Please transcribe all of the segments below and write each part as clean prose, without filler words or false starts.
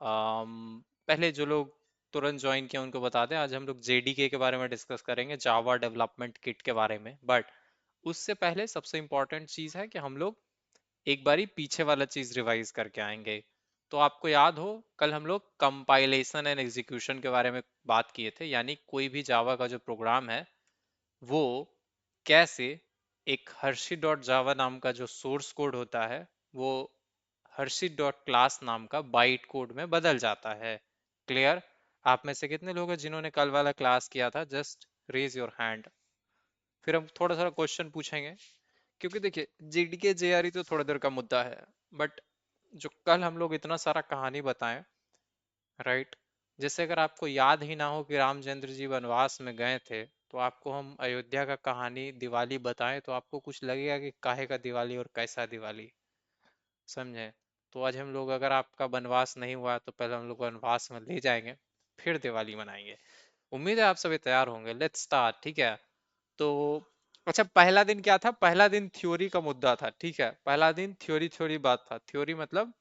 पहले जो लोग तुरंत ज्वाइन किए उनको बता दें, आज हम लोग जेडीके के बारे में डिस्कस करेंगे, जावा डेवलपमेंट किट के बारे में। बट उससे पहले सबसे इम्पोर्टेंट चीज़ है कि हम लोग एक बारी पीछे वाला चीज़ रिवाइज करके आएंगे। तो आपको याद हो, कल हम लोग कंपाइलेशन एंड एग्जीक्यूशन के बारे में बात किए थे, यानी कोई भी जावा का जो प्रोग्राम है वो कैसे एक हर्षी डॉट जावा नाम का जो सोर्स कोड होता है वो हर्षी डॉट क्लास नाम का बाइट कोड में बदल जाता है। क्लियर? आप में से कितने लोग हैं जिन्होंने कल वाला क्लास किया था? Just raise your hand. फिर हम थोड़ा सा क्वेश्चन पूछेंगे, क्योंकि देखिए जीडीके जेआरई तो थोड़ी देर का मुद्दा है, बट जो कल हम लोग इतना सारा कहानी बताएं, राइट? जैसे अगर आपको याद ही ना हो कि रामचंद्र जी वनवास में गए थे, तो आपको हम अयोध्या का कहानी दिवाली बताएं तो आपको कुछ लगेगा कि काहे का दिवाली और कैसा दिवाली। समझे? तो आज हम लोग, अगर आपका वनवास नहीं हुआ तो पहले हम लोग वनवास में ले जाएंगे, फिर दिवाली मनाएंगे। उम्मीद है आप सभी तैयार होंगे। लेट्स स्टार्ट, ठीक है? तो अच्छा, पहला दिन क्या था? पहला दिन थ्योरी का मुद्दा था, ठीक है? पहला दिन थ्योरी थ्योरी बात था। थ्योरी मतलब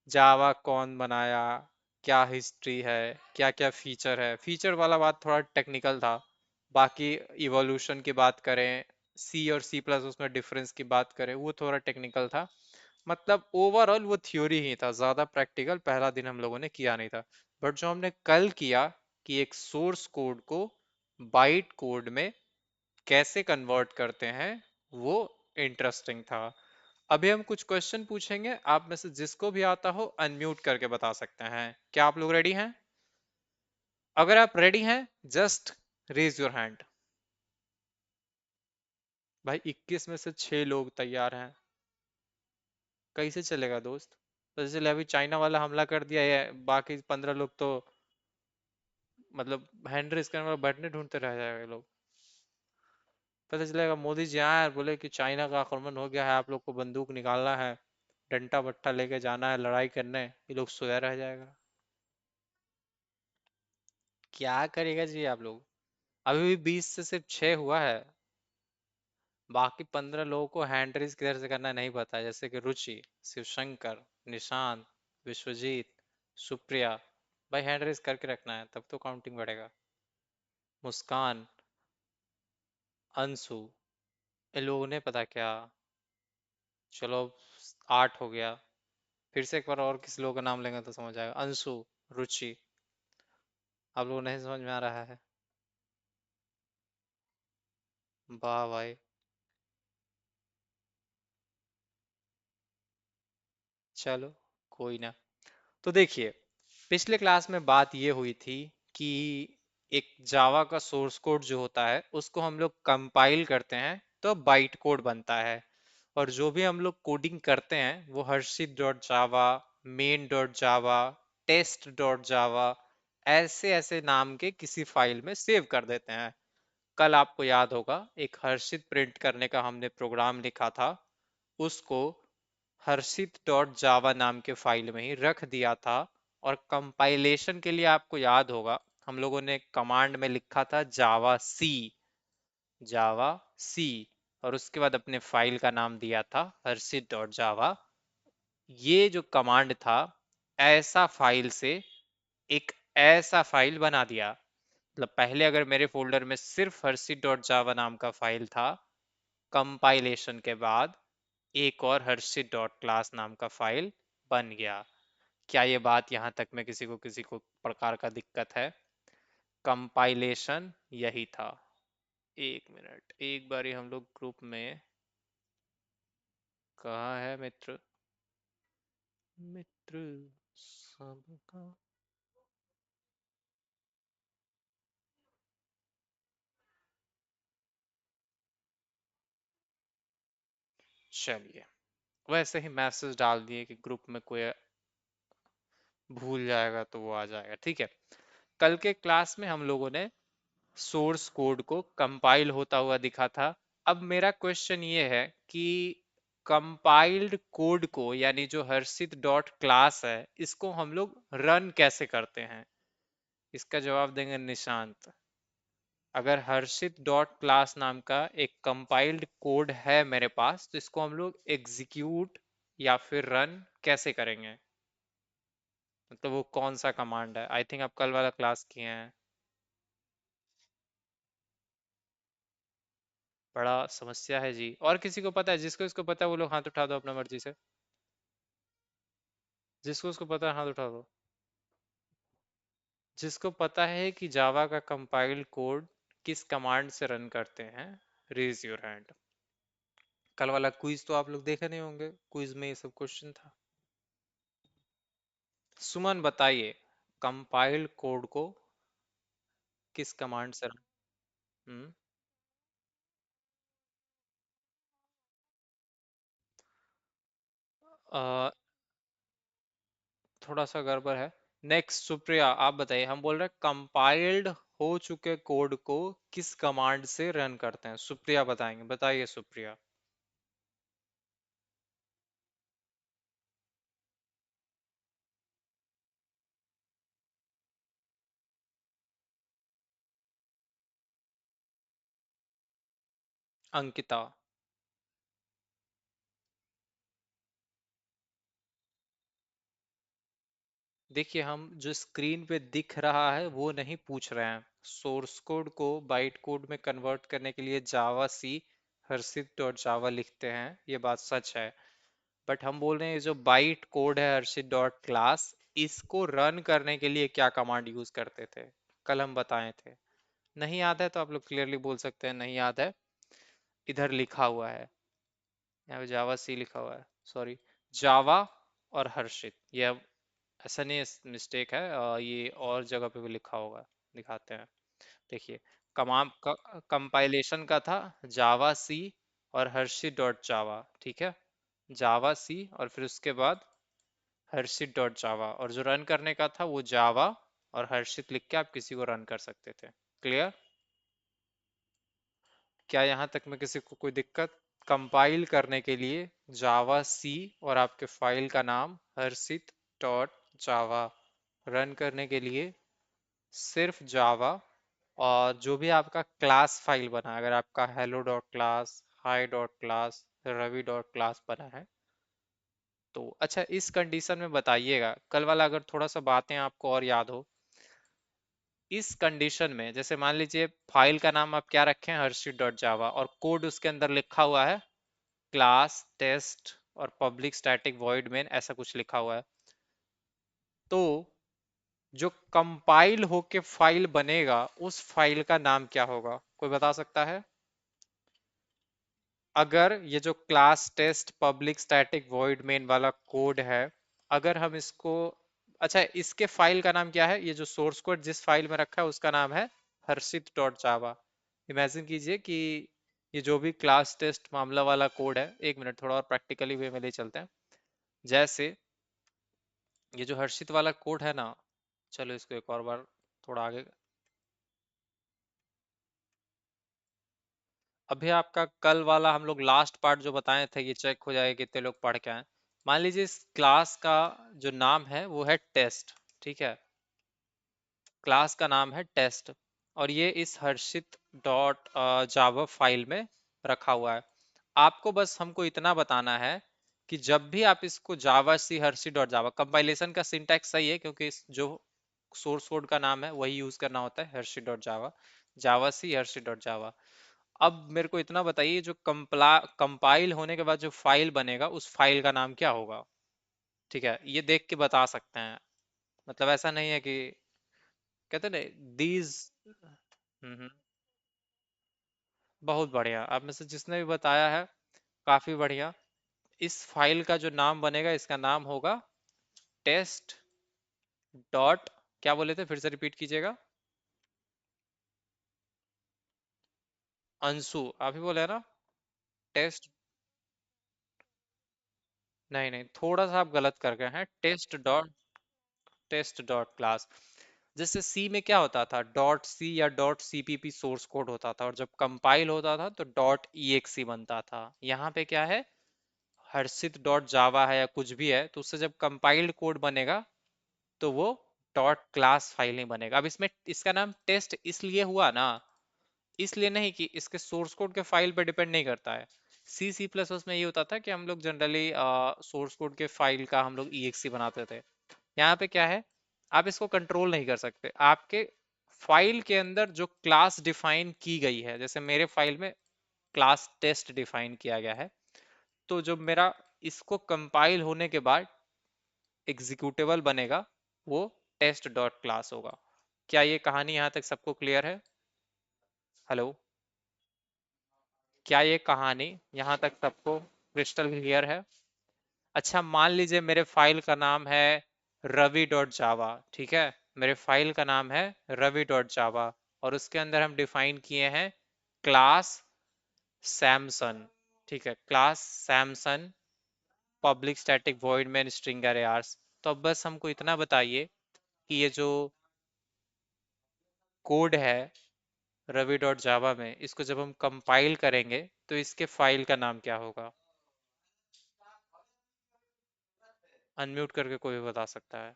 जावा कौन बनाया, क्या हिस्ट्री है, क्या क्या फीचर है। फीचर वाला बात थोड़ा टेक्निकल था। बाकी इवोल्यूशन की बात करें, सी और सी प्लस उसमें डिफरेंस की बात करें, वो थोड़ा टेक्निकल था। मतलब ओवरऑल वो थ्योरी ही था, ज्यादा प्रैक्टिकल पहला दिन हम लोगों ने किया नहीं था। बट जो हमने कल किया कि एक सोर्स कोड को बाइट कोड में कैसे कन्वर्ट करते हैं, वो इंटरेस्टिंग था। अभी हम कुछ क्वेश्चन पूछेंगे, आप में से जिसको भी आता हो अनम्यूट करके बता सकते हैं। क्या आप लोग रेडी हैं? अगर आप रेडी हैं, जस्ट रेज योर हैंड। भाई 21 में से 6 लोग तैयार हैं, कैसे चलेगा दोस्त? पता चले अभी चाइना वाला हमला कर दिया है, बाकी 15 लोग तो मतलब हैंड रेज करने वाला बैठने ढूंढते रह जाएंगे लोग। पता चलेगा मोदी जी आए और बोले कि चाइना का आक्रमण हो गया है, आप लोग को बंदूक निकालना है, डंडा बट्टा लेके जाना है लड़ाई करने, ये लोग सोया रह जाएगा। क्या करेगा जी आप लोग? अभी भी 20 से सिर्फ 6 हुआ है, बाकी 15 लोगों को हैंड रेज किधर से करना है नहीं पता है, जैसे कि रुचि, शिवशंकर, निशांत, विश्वजीत, सुप्रिया। भाई हैंड रेज करके रखना है, तब तो काउंटिंग बढ़ेगा। मुस्कान, अंशु, इन लोगों ने पता क्या, चलो 8 हो गया। फिर से एक बार और किसी लोगों का नाम लेंगे तो समझ आएगा। अंशु, रुचि, आप लोगों को नहीं समझ में आ रहा है? वाह भाई। चलो कोई ना। तो देखिए, पिछले क्लास में बात ये हुई थी कि एक जावा का सोर्स कोड जो होता है उसको हम लोग कंपाइल करते हैं तो बाइट कोड बनता है। और जो भी हम लोग कोडिंग करते हैं वो Harshit dot Java, main dot Java, test dot Java, ऐसे ऐसे नाम के किसी फाइल में सेव कर देते हैं। कल आपको याद होगा एक हर्षित प्रिंट करने का हमने प्रोग्राम लिखा था, उसको हर्षित डॉट जावा नाम के फाइल में ही रख दिया था। और कंपाइलेशन के लिए आपको याद होगा हम लोगों ने कमांड में लिखा था जावा सी, जावा सी, और उसके बाद अपने फाइल का नाम दिया था हर्षित डॉट जावा। ये जो कमांड था, ऐसा फाइल से एक ऐसा फाइल बना दिया। मतलब पहले अगर मेरे फोल्डर में सिर्फ हर्षित डॉट जावा नाम का फाइल था, कंपाइलेशन के बाद एक और हर्षित डॉट क्लास नाम का फाइल बन गया। क्या ये बात यहाँ तक में किसी को प्रकार का दिक्कत है? कंपाइलेशन यही था। एक मिनट, एक बारी हम लोग ग्रुप में, कहाँ है मित्र? मित्र सबका, चलिए वैसे ही मैसेज डाल दिए कि ग्रुप में कोई भूल जाएगा तो वो आ जाएगा, ठीक है? कल के क्लास में हम लोगों ने सोर्स कोड को कंपाइल होता हुआ दिखा था। अब मेरा क्वेश्चन ये है कि कंपाइल्ड कोड को, यानी जो हर्षित डॉट क्लास है, इसको हम लोग रन कैसे करते हैं? इसका जवाब देंगे निशांत। अगर हर्षित डॉट क्लास नाम का एक कंपाइल्ड कोड है मेरे पास, तो इसको हम लोग एग्जीक्यूट या फिर रन कैसे करेंगे? मतलब वो कौन सा कमांड है? आई थिंक आप कल वाला क्लास किए हैं। बड़ा समस्या है जी। और किसी को पता है? जिसको इसको पता है वो लोग हाथ उठा दो अपना मर्जी से। जिसको उसको पता है हाथ उठा दो। जिसको पता है कि जावा का कंपाइल कोड किस कमांड से रन करते हैं, रेज योर हैंड। कल वाला क्विज तो आप लोग देखे नहीं होंगे, क्विज में ये सब क्वेश्चन था। सुमन बताइए, कंपाइल कोड को किस कमांड से रन। हम्म। अ, थोड़ा सा गड़बड़ है। नेक्स्ट सुप्रिया आप बताइए, हम बोल रहे हैं कंपाइल्ड हो चुके कोड को किस कमांड से रन करते हैं। सुप्रिया बताएंगे, बताइए सुप्रिया। अंकिता। देखिए, हम जो स्क्रीन पे दिख रहा है वो नहीं पूछ रहे हैं। सोर्स कोड को बाइट कोड में कन्वर्ट करने के लिए जावा सी हर्षित डॉट जावा लिखते हैं, ये बात सच है। बट हम बोल रहे हैं ये जो बाइट कोड है हर्षित डॉट क्लास, इसको रन करने के लिए क्या कमांड यूज करते थे, कल हम बताए थे। नहीं याद है तो आप लोग क्लियरली बोल सकते हैं नहीं याद है। इधर लिखा हुआ है, यहाँ पे जावा सी लिखा हुआ है, सॉरी। जावा और हर्षित, ये ऐसा नहीं है, मिस्टेक है। ये और जगह पे भी लिखा होगा, दिखाते हैं। देखिए, कमाम कंपाइलेशन का था जावा सी और हर्षित डॉट जावा, ठीक है। जावा सी और फिर उसके बाद हर्षित डॉट जावा, और जो रन करने का था वो जावा और हर्षित लिख के आप किसी को रन कर सकते थे। क्लियर? क्या यहाँ तक में किसी को कोई दिक्कत? कंपाइल करने के लिए जावा सी और आपके फाइल का नाम हर्षित डॉट जावा, रन करने के लिए सिर्फ जावा, और जो भी आपका क्लास फाइल बना है, अगर आपका hello dot class, hi dot class, Ravi dot class बना है, तो अच्छा इस कंडीशन में बताइएगा, कल वाला अगर थोड़ा सा बातें आपको और याद हो। इस कंडीशन में जैसे मान लीजिए फाइल का नाम आप क्या रखें, हर्षित डॉट जावा, और कोड उसके अंदर लिखा हुआ है क्लास टेस्ट और पब्लिक स्टैटिक वॉइड मेन, ऐसा कुछ लिखा हुआ है। तो जो कंपाइल होके फाइल बनेगा उस फाइल का नाम क्या होगा, कोई बता सकता है? अगर ये जो class test public static void main वाला कोड है, अगर हम इसको, अच्छा इसके फाइल का नाम क्या है, ये जो सोर्स कोड जिस फाइल में रखा है उसका नाम है हर्षित डॉट जावा। इमेजिन कीजिए कि ये जो भी क्लास टेस्ट मामला वाला कोड है, एक मिनट थोड़ा और प्रैक्टिकली वे में ले चलते हैं। जैसे ये जो हर्षित वाला कोड है ना, चलो इसको एक और बार थोड़ा आगे। अभी आपका कल वाला हम लोग लास्ट पार्ट जो बताए थे, ये चेक हो जाएगा कितने लोग पढ़ के आए। मान लीजिए इस क्लास का जो नाम है वो है टेस्ट, ठीक है। क्लास का नाम है टेस्ट, और ये इस हर्षित डॉट जावा फाइल में रखा हुआ है। आपको बस हमको इतना बताना है कि जब भी आप इसको जावा सी हर्षित डॉट जावा, कंपाइलेशन का सिंटैक्स सही है क्योंकि इस जो सोर्स कोड का नाम है वही यूज करना होता है, हर्षित डॉट जावा, जावा सी हर्षित डॉट जावा। अब मेरे को इतना बताइए, जो कंपाइल होने के बाद जो फाइल बनेगा उस फाइल का नाम क्या होगा? ठीक है, ये देख के बता सकते हैं। मतलब ऐसा नहीं है कि कहते ना दीज। हम्म। बहुत बढ़िया, आप में से जिसने भी बताया है काफी बढ़िया। इस फाइल का जो नाम बनेगा इसका नाम होगा टेस्ट डॉट, क्या बोले थे फिर से रिपीट कीजिएगा। अंशु, आप ही बोले हैं ना? टेस्ट, नहीं नहीं, थोड़ा सा आप गलत कर गए हैं। Test dot class. जैसे सी में क्या होता था, डॉट सी या डॉट सीपीपी सोर्स कोड होता था, और जब कंपाइल होता था तो डॉट ईएक्सी बनता था। यहाँ पे क्या है, हर्षित डॉट जावा है या कुछ भी है, तो उससे जब कंपाइल्ड कोड बनेगा तो वो डॉट क्लास फाइल नहीं बनेगा। अब इसमें इसका नाम टेस्ट इसलिए हुआ ना, इसलिए नहीं कि इसके सोर्स कोड के फाइल पे डिपेंड नहीं करता है। सी सी प्लस उसमें ये होता था कि हम लोग जनरली सोर्स कोड के फाइल का हम लोग ईएक्सी बनाते थे। यहाँ पे क्या है, आप इसको कंट्रोल नहीं कर सकते। आपके फाइल के अंदर जो क्लास डिफाइन की गई है, जैसे मेरे फाइल में क्लास टेस्ट डिफाइन किया गया है, तो जो मेरा इसको कंपाइल होने के बाद एग्जीक्यूटेबल बनेगा वो टेस्ट डॉट क्लास होगा। क्या ये कहानी यहाँ तक सबको क्लियर है? हेलो, क्या ये कहानी यहाँ तक सबको क्रिस्टल क्लियर है? अच्छा, मान लीजिए मेरे फाइल का नाम है रवि डॉट जावा, ठीक है। मेरे फाइल का नाम है रवि डॉट जावा, और उसके अंदर हम डिफाइन किए हैं क्लास सैमसन, ठीक है, class Samson public static void में स्ट्रिंग अरे आर्स। तो अब बस हमको इतना बताइए कि ये जो कोड है रवि डॉट जावा में, इसको जब हम कंपाइल करेंगे तो इसके फाइल का नाम क्या होगा? अनम्यूट करके कोई भी बता सकता है।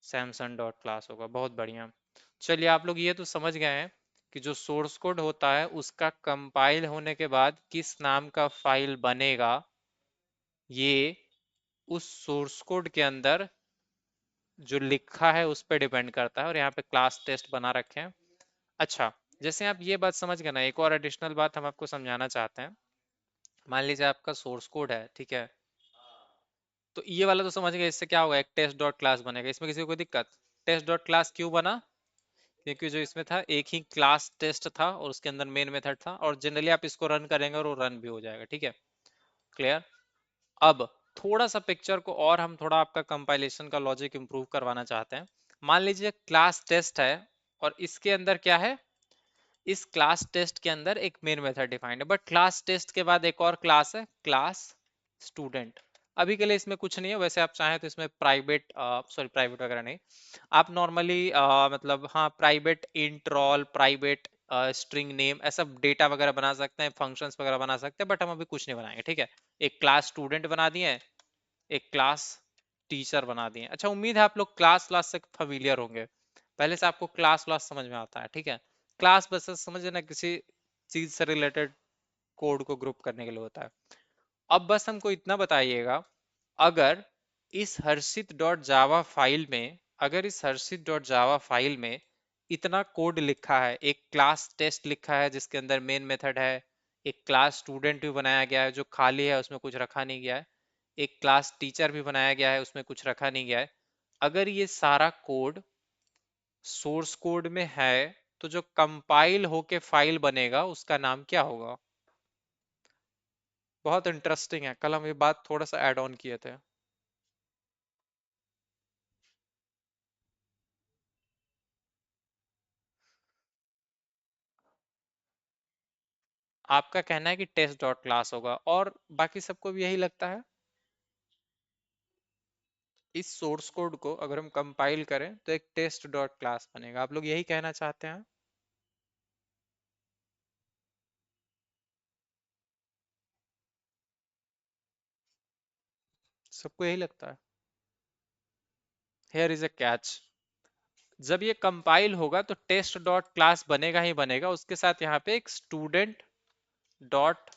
सैमसंग डॉट क्लास होगा, बहुत बढ़िया। चलिए, आप लोग ये तो समझ गए हैं कि जो सोर्स कोड होता है उसका कंपाइल होने के बाद किस नाम का फाइल बनेगा, ये उस सोर्स कोड के अंदर जो लिखा है उस पर डिपेंड करता है, और यहाँ पे क्लास टेस्ट बना रखे हैं। अच्छा, जैसे आप ये बात समझ गए ना, एक और एडिशनल बात हम आपको समझाना चाहते हैं। मान लीजिए आपका सोर्स कोड है, ठीक है, तो ये वाला तो समझ गए, इससे क्या होगा, एक टेस्ट डॉट क्लास बनेगा, इसमें किसी को कोई दिक्कत? टेस्ट डॉट क्लास क्यों बना? क्योंकि जो इसमें था एक ही क्लास टेस्ट था और उसके अंदर मेन मेथड था, और जनरली आप इसको रन करेंगे और वो रन भी हो जाएगा, ठीक है, क्लियर। अब थोड़ा सा पिक्चर को और हम थोड़ा आपका कंपाइलेशन का लॉजिक इंप्रूव करवाना चाहते हैं। मान लीजिए क्लास टेस्ट है, और इसके अंदर क्या है, इस क्लास टेस्ट के अंदर एक मेन मेथड डिफाइंड है, बट क्लास टेस्ट के बाद एक और क्लास है, क्लास स्टूडेंट। अभी के लिए इसमें कुछ नहीं है, वैसे आप चाहें तो इसमें प्राइवेट, सॉरी प्राइवेट वगैरह नहीं, आप नॉर्मली मतलब हाँ private int role, private string name, ऐसा डेटा वगैरह बना सकते हैं, फंक्शंस वगैरह बना सकते हैं, बट हम अभी कुछ नहीं बनाएंगे, ठीक है। एक क्लास स्टूडेंट बना दिए, एक क्लास टीचर बना दिए। अच्छा, उम्मीद है आप लोग क्लास क्लास से फेमिलियर होंगे, पहले से आपको क्लास क्लास समझ में आता है, ठीक है। क्लास बस समझे ना, किसी चीज से रिलेटेड कोड को ग्रुप करने के लिए होता है। अब बस हमको इतना बताइएगा, अगर इस हर्षित डॉट जावा फाइल में, अगर इस हर्षित डॉट जावा फाइल में इतना कोड लिखा है, एक क्लास टेस्ट लिखा है जिसके अंदर मेन मेथड है, एक क्लास स्टूडेंट भी बनाया गया है जो खाली है उसमें कुछ रखा नहीं गया है, एक क्लास टीचर भी बनाया गया है उसमें कुछ रखा नहीं गया है, अगर ये सारा कोड सोर्स कोड में है, तो जो कंपाइल होके फाइल बनेगा उसका नाम क्या होगा? बहुत इंटरेस्टिंग है, कल हम ये बात थोड़ा सा ऐड ऑन किए थे। आपका कहना है कि टेस्ट डॉट क्लास होगा, और बाकी सबको भी यही लगता है। इस सोर्स कोड को अगर हम कंपाइल करें तो एक टेस्ट डॉट क्लास बनेगा, आप लोग यही कहना चाहते हैं? सबको यही लगता है? हियर इज अ कैच, जब ये कंपाइल होगा तो टेस्ट डॉट क्लास बनेगा ही बनेगा, उसके साथ यहाँ पे एक स्टूडेंट डॉट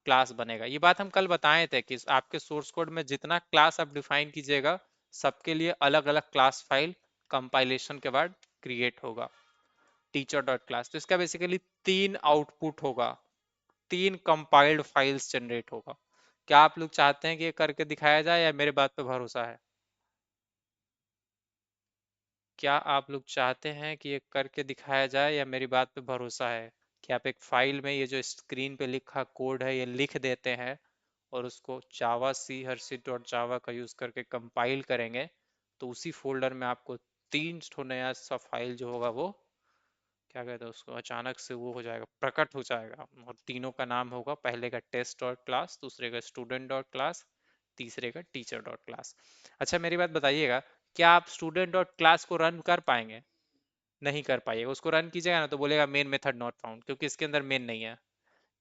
क्लास बनेगा। ये बात हम कल बताए थे कि आपके सोर्स कोड में जितना क्लास आप डिफाइन कीजिएगा, सबके लिए अलग अलग क्लास फाइल कंपाइलेशन के बाद क्रिएट होगा, टीचर डॉट क्लास। तो इसका बेसिकली तीन आउटपुट होगा, तीन कंपाइल्ड फाइल्स जनरेट होगा। क्या आप लोग चाहते हैं कि ये करके दिखाया जाए, या मेरे बात पे भरोसा है? क्या आप लोग चाहते हैं कि ये करके दिखाया जाए, या मेरी बात पे भरोसा है कि आप एक फाइल में ये जो स्क्रीन पे लिखा कोड है ये लिख देते हैं, और उसको जावा सी हर्षित डॉट जावा का यूज करके कंपाइल करेंगे, तो उसी फोल्डर में आपको तीन ठो नया सा फाइल जो होगा वो, क्या कहते हैं उसको, अचानक से वो हो जाएगा, प्रकट हो जाएगा, और तीनों का नाम होगा, पहले का टेस्ट डॉट क्लास, दूसरे का स्टूडेंट डॉट क्लास, तीसरे का टीचर डॉट क्लास। अच्छा, मेरी बात बताइएगा, क्या आप स्टूडेंट डॉट क्लास को रन कर पाएंगे? नहीं कर पाइएगा। उसको रन कीजिएगा ना तो बोलेगा मेन मेथड नॉट फाउंड, क्योंकि इसके अंदर मेन नहीं है।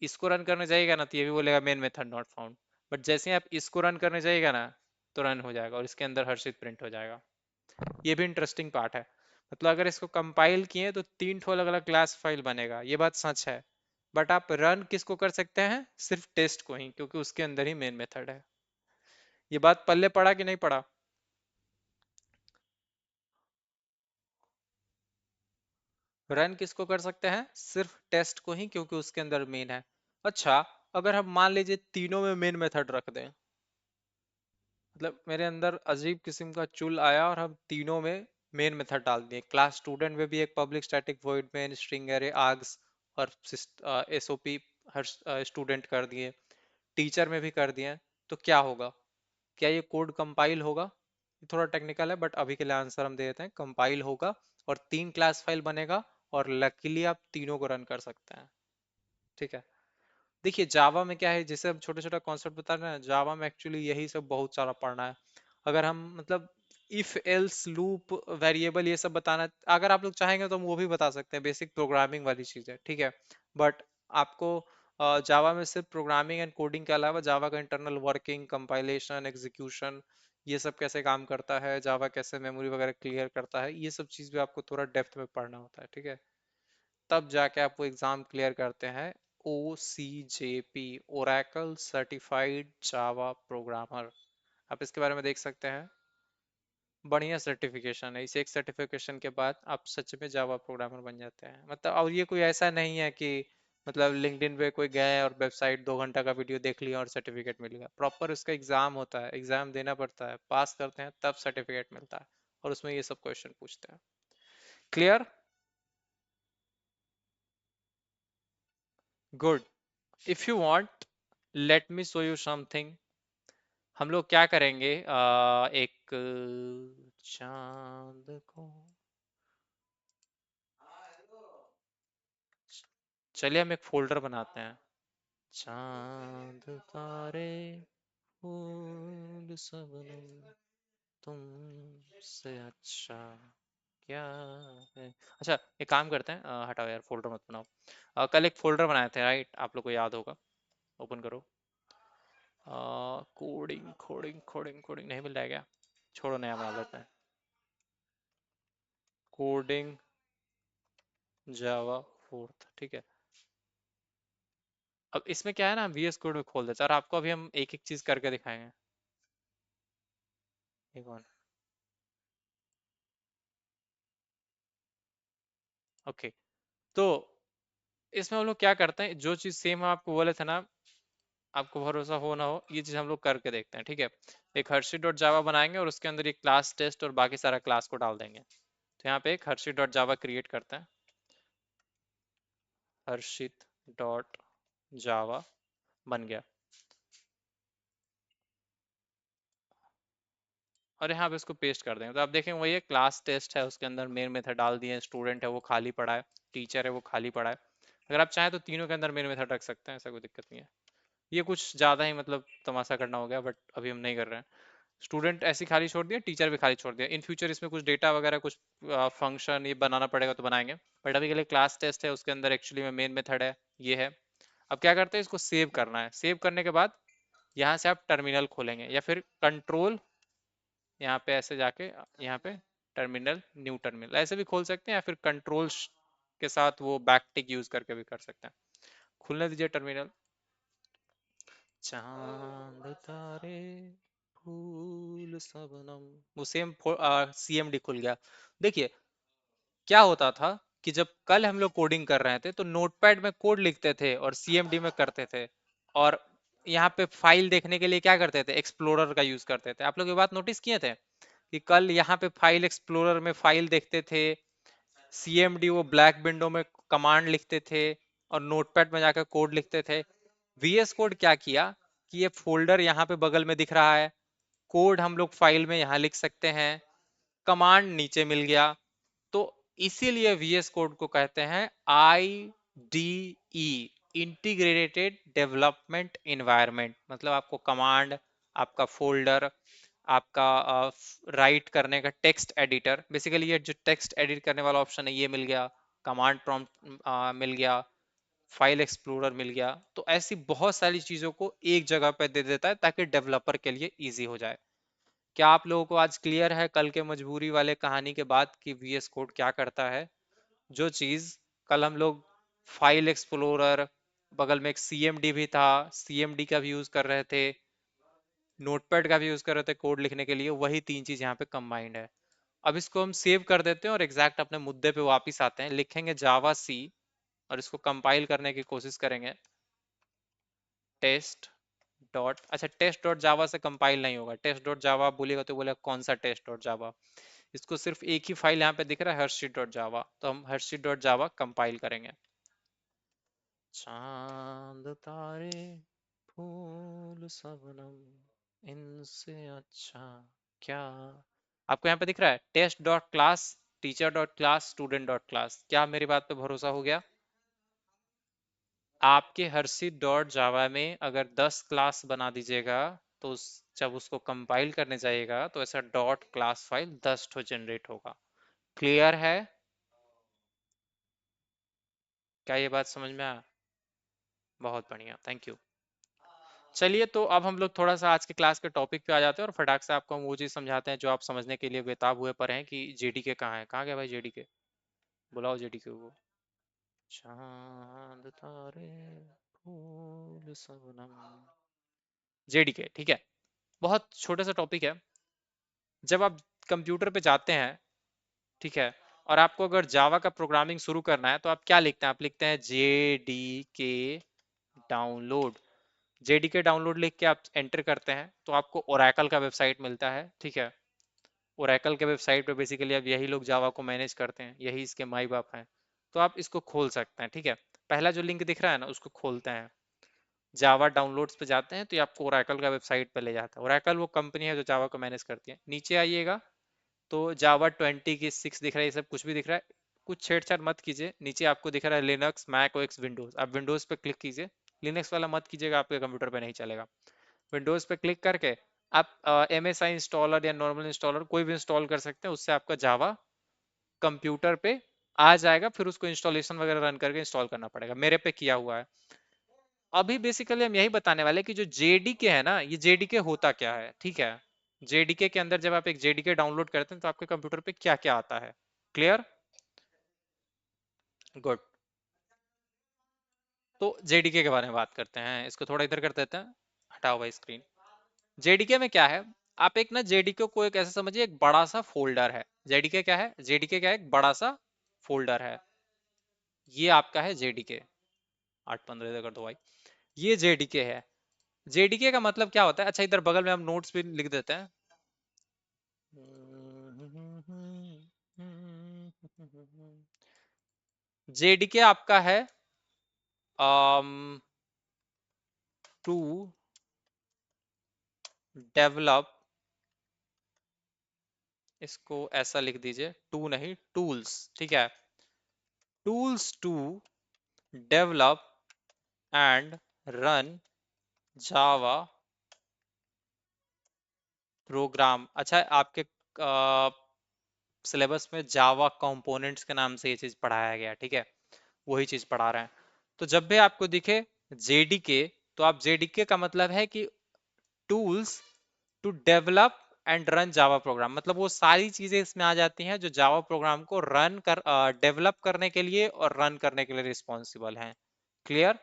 इसको रन करने जाइएगा ना तो ये भी बोलेगा main method not found, but जैसे ही आप इसको रन करने जाइएगा ना तो रन हो जाएगा, और इसके अंदर हर्षित प्रिंट हो जाएगा। ये भी इंटरेस्टिंग पार्ट है। मतलब अगर इसको कंपाइल किए तो तीन ठो अलग अलग क्लास फाइल बनेगा, ये बात सच है। बट आप रन किसको कर सकते हैं? सिर्फ टेस्ट को ही, क्योंकि उसके अंदर ही मेन मेथड है। ये बात पल्ले पड़ा कि नहीं पड़ा? रन किसको कर सकते हैं? सिर्फ टेस्ट को ही, क्योंकि उसके अंदर मेन है। अच्छा, अगर हम मान लीजिए तीनों में मेन मेथड रख दें, मतलब मेरे अंदर अजीब किस्म का चुल आया और हम तीनों में मेन मेथड डाल दिए, क्लास स्टूडेंट में भी एक public static void main string array args और एसओपी हर स्टूडेंट कर दिए, टीचर में भी कर दिए, तो क्या होगा? क्या ये कोड कंपाइल होगा? ये थोड़ा टेक्निकल है, बट अभी के लिए आंसर हम दे देते हैं, कंपाइल होगा और 3 क्लास फाइल बनेगा, और लकीली आप तीनों को रन कर सकते हैं। ठीक है। देखिए जावा में क्या है, जैसे हम छोटे छोटे कॉन्सेप्ट बता रहे हैं, जावा में एक्चुअली यही सब बहुत सारा पढ़ना है। अगर हम मतलब इफ एल्स लूप वेरिएबल ये सब बताना, अगर आप लोग चाहेंगे तो हम वो भी बता सकते हैं, बेसिक प्रोग्रामिंग वाली चीज है, ठीक है। बट आपको जावा में सिर्फ प्रोग्रामिंग एंड कोडिंग के अलावा जावा का इंटरनल वर्किंग, कंपाइलेशन, एग्जीक्यूशन, ये सब कैसे काम करता है, जावा कैसे मेमोरी वगैरह क्लियर करता है, ये सब चीज भी आपको थोड़ा डेप्थ में पढ़ना होता है, ठीक है। तब जाके आप वो एग्जाम क्लियर करते हैं। ओ सी जे पी, ओरेकल सर्टिफाइड जावा प्रोग्रामर, आप इसके बारे में देख सकते हैं। बढ़िया सर्टिफिकेशन है, इस एक सर्टिफिकेशन के बाद आप सच में जावा प्रोग्रामर बन जाते हैं, मतलब। और ये कोई ऐसा नहीं है कि मतलब लिंक्डइन पे कोई गए और वेबसाइट 2 घंटा का वीडियो देख लिया और सर्टिफिकेट मिल गया। प्रॉपर उसका एग्जाम होता है, एग्जाम देना पड़ता है, पास करते हैं तब सर्टिफिकेट मिलता है, और उसमें ये सब क्वेश्चन पूछते हैं। Clear? Good. If you want, let me show you something. हम लोग क्या करेंगे, एक चांद को, चलिए हम एक फोल्डर बनाते हैं। चांद तारे फूल सबनम, तुमसे अच्छा क्या है। अच्छा, एक काम करते हैं, हटाओ यार, फोल्डर मत बनाओ। कल एक फोल्डर बनाए थे, राइट? आप लोग को याद होगा। ओपन करो। कोडिंग कोडिंग कोडिंग कोडिंग नहीं मिल रहा है क्या? छोड़ो, नया बना लेते हैं। कोडिंग जावा फोर्थ, ठीक है। अब इसमें क्या है ना, वीएस कोड में खोल देते हैं, और आपको अभी हम एक एक चीज करके दिखाएंगे। एक और। ओके। तो इसमें हम लोग क्या करते हैं, जो चीज सेम हम आपको बोले थे ना, आपको भरोसा हो ना हो, ये चीज हम लोग करके देखते हैं, ठीक है। एक हर्षी डॉट जावा बनाएंगे और उसके अंदर एक क्लास टेस्ट और बाकी सारा क्लास को डाल देंगे। तो यहाँ पे एक हर्षी डॉट जावा क्रिएट करते हैं। हर्षित डॉट जावा बन गया। और यहाँ पे इसको पेस्ट कर देंगे, तो आप देखेंगे वही है, क्लास टेस्ट है, उसके अंदर मेन मेथड डाल दिए, स्टूडेंट है वो खाली पड़ा है, टीचर है वो खाली पड़ा है। अगर आप चाहें तो तीनों के अंदर मेन मेथड रख सकते हैं, ऐसा कोई दिक्कत नहीं है। ये कुछ ज्यादा ही मतलब तमाशा करना हो गया, बट अभी हम नहीं कर रहे हैं। स्टूडेंट ऐसे ही खाली छोड़ दिया, टीचर भी खाली छोड़ दिया। इन फ्यूचर इसमें कुछ डेटा वगैरह, कुछ फंक्शन ये बनाना पड़ेगा तो बनाएंगे, बट अभी के लिए क्लास टेस्ट है, उसके अंदर एक्चुअली में मेन मेथड है, ये है। अब क्या करते हैं, इसको सेव करना है। सेव करने के बाद यहाँ से आप टर्मिनल खोलेंगे, या फिर कंट्रोल, यहाँ पे ऐसे जाके, यहाँ पे टर्मिनल, न्यू टर्मिनल ऐसे भी खोल सकते हैं, या फिर कंट्रोल के साथ वो बैक टिक यूज करके भी कर सकते हैं। खुलने दीजिए टर्मिनल। चांद तारे फूल सबनम, वो सेम सीएमडी खुल गया। देखिए क्या होता था कि जब कल हम लोग कोडिंग कर रहे थे तो नोटपैड में कोड लिखते थे और सीएमडी में करते थे, और यहाँ पे फाइल देखने के लिए क्या करते थे, एक्सप्लोरर का यूज करते थे। आप लोग ये बात नोटिस किए थे कि कल यहाँ पे फाइल एक्सप्लोरर में फाइल देखते थे, सीएमडी वो ब्लैक विंडो में कमांड लिखते थे, और नोटपैड में जाकर कोड लिखते थे। वीएस कोड क्या किया कि ये फोल्डर यहाँ पे बगल में दिख रहा है, कोड हम लोग फाइल में यहाँ लिख सकते हैं, कमांड नीचे मिल गया। तो इसीलिए वीएस कोड को कहते हैं I D E, integrated development environment. मतलब आपको कमांड, आपका फोल्डर, आपका राइट करने का टेक्स्ट एडिटर, बेसिकली ये जो टेक्स्ट एडिट करने वाला ऑप्शन है ये मिल गया, कमांड प्रॉम्प्ट मिल गया, फाइल एक्सप्लोरर मिल गया। तो ऐसी बहुत सारी चीजों को एक जगह पे दे देता है ताकि डेवलपर के लिए इजी हो जाए। क्या आप लोगों को आज क्लियर है कल के मजबूरी वाले कहानी के बाद कि वीएस कोड क्या करता है? जो चीज कल हम लोग फाइल एक्सप्लोरर, बगल में एक सीएमडी भी था, सीएमडी का भी यूज कर रहे थे, नोटपैड का भी यूज कर रहे थे कोड लिखने के लिए, वही तीन चीज यहाँ पे कंबाइंड है। अब इसको हम सेव कर देते हैं और एग्जैक्ट अपने मुद्दे पे वापस आते हैं, लिखेंगे जावा सी और इसको कंपाइल करने की कोशिश करेंगे। टेस्ट डॉट, अच्छा टेस्ट डॉट जावा से कंपाइल नहीं होगा, टेस्ट डॉट जावा बोलेगा तो बोलेगा कौन सा टेस्ट डॉट जावा। इसको सिर्फ एक ही फाइल यहाँ पे दिख रहा है हर्षित डॉट जावा, तो हम हर्षित डॉट जावा कंपाइल करेंगे। चांद तारे फूल सबनम इनसे अच्छा क्या। आपको यहाँ पे दिख रहा है test dot class, teacher dot class, student dot class. क्या मेरी बात पे भरोसा हो गया? आपके हर्षित डॉट जावा में अगर 10 क्लास बना दीजिएगा तो जब उसको कंपाइल करने जाइएगा तो ऐसा डॉट क्लास फाइल 10 ठो जनरेट होगा। क्लियर है? क्या ये बात समझ में आया? बहुत बढ़िया, थैंक यू। चलिए तो अब हम लोग थोड़ा सा आज के क्लास के टॉपिक पे आ जाते हैं और फटाक से आपको हम वो चीज़ समझाते हैं जो आप समझने के लिए बेताब हुए पड़े हैं कि जेडीके कहाँ है। कहाँ गया भाई जेडीके? बुलाओ जेडीके को। चांद तारे फूल सबनम, जेडीके, ठीक है। बहुत छोटा सा टॉपिक है। जब आप कंप्यूटर पे जाते हैं, ठीक है, और आपको अगर जावा का प्रोग्रामिंग शुरू करना है तो आप क्या लिखते हैं? आप लिखते हैं जेडीके डाउनलोड। जेडीके डाउनलोड लिख के आप एंटर करते हैं तो आपको ओरेकल का वेबसाइट मिलता है, ठीक है। ओरेकल के वेबसाइट पे बेसिकली अब यही लोग जावा को मैनेज करते हैं, यही इसके माई बाप हैं। तो आप इसको खोल सकते हैं, ठीक है। पहला जो लिंक दिख रहा है ना उसको खोलते हैं, जावा डाउनलोड्स पे जाते हैं तो ये आपको ओरेकल का वेबसाइट पे ले जाता है। ओरेकल वो कंपनी है जो जावा को मैनेज करती है। नीचे आइएगा तो जावा 20 की 6 दिख रहा है, ये सब कुछ भी दिख रहा है। कुछ छेड़छाड़ मत कीजिए, नीचे आपको दिख रहा है लिनक्स मैक ओएक्स विंडोज, आप विंडोज पे क्लिक कीजिए। लिनक्स वाला मत कीजिएगा, आपके कंप्यूटर पे नहीं चलेगा। विंडोज पे क्लिक करके आप एमएसआई इंस्टॉलर या नॉर्मल इंस्टॉलर कोई भी इंस्टॉल कर सकते हैं, उससे आपका जावा कंप्यूटर पे आ जाएगा। फिर उसको इंस्टॉलेशन वगैरह रन करके इंस्टॉल करना पड़ेगा, मेरे पे किया हुआ है। अभी बेसिकली हम यही बताने वाले कि जो जेडीके है ना, ये जेडीके होता क्या है, ठीक है। जेडीके के अंदर जब आप एक जेडीके डाउनलोड करते हैं तो आपके कंप्यूटर पे क्या क्या आता है। क्लियर? गुड। तो जेडीके के बारे में बात करते हैं, इसको थोड़ा इधर कर देते हैं, हटाओ भाई स्क्रीन। जेडीके में क्या है? आप एक ना जेडीके को एक ऐसा समझिए, एक बड़ा सा फोल्डर है। जेडीके क्या है? जेडीके क्या है? एक बड़ा सा फोल्डर है। ये आपका है जेडीके। 8-15 इधर कर दो भाई। ये जेडीके है। जेडीके का मतलब क्या होता है? अच्छा इधर बगल में हम नोट्स भी लिख देते हैं। जेडीके आपका है टू डेवलप, इसको ऐसा लिख दीजिए, टू नहीं टूल्स, ठीक है। Tools to develop and run Java program. अच्छा आपके सिलेबस में जावा कंपोनेंट्स के नाम से ये चीज पढ़ाया गया, ठीक है, वही चीज पढ़ा रहे हैं। तो जब भी आपको दिखे जेडीके, तो आप जेडीके का मतलब है कि tools to develop and run Java program, मतलब वो सारी चीजें इसमें आ जाती हैं जो जावा प्रोग्राम को रन कर डेवलप करने के लिए और रन करने के लिए रिस्पॉन्सिबल हैं। क्लियर?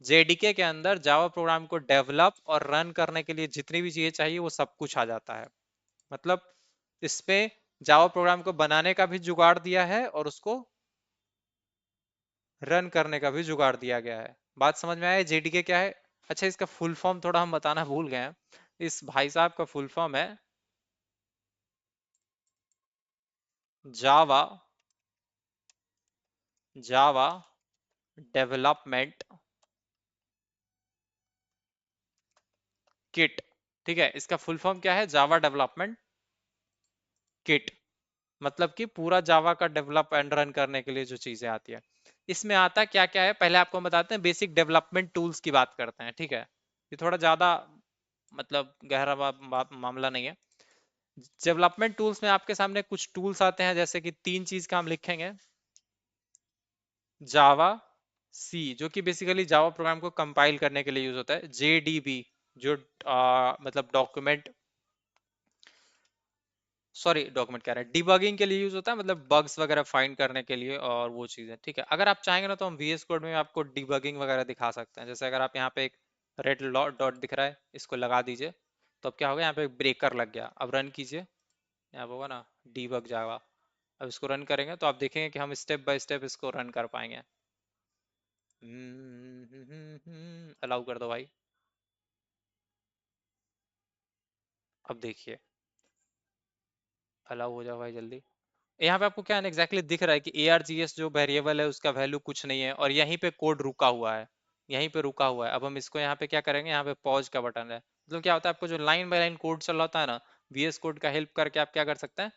जेडीके के अंदर जावा प्रोग्राम को डेवलप और रन करने के लिए जितनी भी चीजें चाहिए वो सब कुछ आ जाता है। मतलब इसमें जावा प्रोग्राम को बनाने का भी जुगाड़ दिया है और उसको रन करने का भी जुगाड़ दिया गया है। बात समझ में आया जेडीके क्या है? अच्छा इसका फुल फॉर्म थोड़ा हम बताना भूल गए हैं। इस भाई साहब का फुल फॉर्म है जावा जावा डेवलपमेंट किट, ठीक है। इसका फुल फॉर्म क्या है? Java development kit. मतलब कि पूरा जावा का डेवलप एंड रन करने के लिए जो चीजें आती है। इसमें आता क्या क्या है पहले आपको हम बताते हैं, बेसिक डेवलपमेंट टूल्स की बात करते हैं, ठीक है। ये थोड़ा ज्यादा मतलब गहरा मामला नहीं है। डेवलपमेंट टूल्स में आपके सामने कुछ टूल्स आते हैं, जैसे कि तीन चीज का हम लिखेंगे। जावा सी जो कि बेसिकली जावा प्रोग्राम को कंपाइल करने के लिए यूज होता है। जेडीबी जो मतलब डॉक्यूमेंट, सॉरी डॉक्यूमेंट कह रहे हैं, डिबगिंग के लिए यूज होता है, मतलब बग्स वगैरह फाइंड करने के लिए और वो चीजें, ठीक है। अगर आप चाहेंगे ना तो हम वीएस कोड में आपको डिबगिंग वगैरह दिखा सकते हैं। जैसे अगर आप यहाँ पे एक रेड डॉट दिख रहा है, इसको लगा दीजिए, तो अब क्या होगा, यहाँ पे ब्रेकर लग गया। अब रन कीजिए, यहाँ पे होगा ना डीबग जावा। अब इसको रन करेंगे तो आप देखेंगे कि हम स्टेप बाय स्टेप इसको रन कर पाएंगे। अलाउ कर दो भाई। अब देखिए, अलाउ हो जाओ भाई जल्दी। यहाँ पे आपको क्या है एग्जैक्टली दिख रहा है कि args जो वेरिएबल है उसका वैल्यू कुछ नहीं है, और यहीं पे कोड रुका हुआ है, यहीं पे रुका हुआ है। अब हम इसको यहाँ पे क्या करेंगे, यहाँ पे पॉज का बटन है, मतलब क्या होता है, आपको जो लाइन बाय लाइन कोड चल रहा होता है ना, वीएस कोड का हेल्प करके आप क्या कर सकते हैं,